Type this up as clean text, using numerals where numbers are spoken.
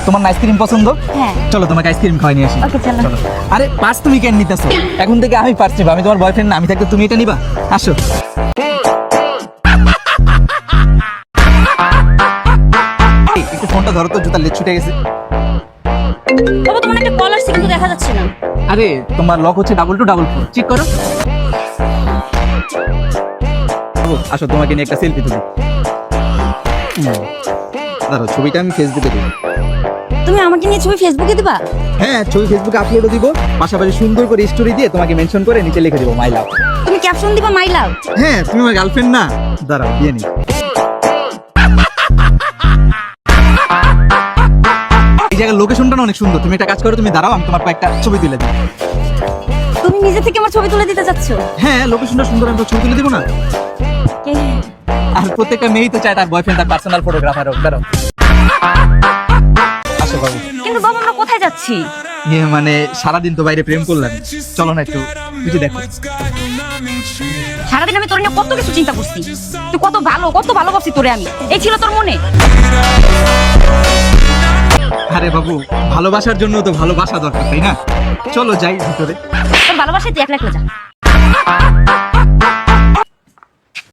তোমার আইসক্রিম পছন্দ? হ্যাঁ। চলো তোমাকে আইসক্রিম খাওয়াই নিয়ে আসি। ওকে, চলো। আরে পার্স তুমি কেন নিতেছো? এখন থেকে আমি পার্স নিবা, আমি তোমার বয়ফ্রেন্ড না, আমি থাকতে তুমি এটা নিবা। আসো। এই, একটু ফোনটা ধরো তো, জুতার লেজ ছুটে গেছে। বাবা তোমার একটা কল আসছে কিন্তু দেখা যাচ্ছে না। আরে তোমার লক হচ্ছে 2224, চেক করো। ও, আসো তোমাকে নিয়ে একটা সেলফি তুলি। দাঁড়াও, ছবিটা আমি ফেসবুকে দেবো। তুমি আমাকে নিয়ে ছবি ফেসবুকে দিবা? হ্যাঁ, ছবি ফেসবুকে আপলোডও দিব, পাশাপাশি সুন্দর করে স্টোরি দিয়ে তোমাকে মেনশন করে নিচে লিখে দিব মাই লাভ। তুমি ক্যাপশন দিবা মাই লাভ? হ্যাঁ, তুমি আমার গার্লফ্রেন্ড না? দাঁড়াও দিয়ে নি। এই জায়গার লোকেশনটা না অনেক সুন্দর, তুমি একটা কাজ করো, তুমি দাঁড়াও, আমি তোমার কয়েকটা ছবি তুলে দিই। তুমি নিজে থেকে আমার ছবি তুলে দিতে যাচ্ছ? হ্যাঁ, লোকেশনটা সুন্দর, আমি তো ছবি তুলে দিব না? কে? আর প্রত্যেকটা মেয়েই তো চায় তার বয়ফ্রেন্ড তার পার্সোনাল ফটোগ্রাফার হোক। দাঁড়াও। আসো বাবু। কিন্তু বাবা আমরা কোথায় যাচ্ছি? ইয়ে মানে সারাদিন তো বাইরে প্রেম করলাম, চলো না একটু বুঝে দেখো। সারাদিন আমি তোর নিয়ে কত কিছু চিন্তা করছি, তুই কত ভালোবাসি তোরে আমি, এই ছিল তোর মনে? আরে বাবু, ভালোবাসার জন্য তো ভালোবাসা দরকার, তাই না? চলো যাই ভিতরে। তোর ভালোবাসায় তুই একলা একলা যা।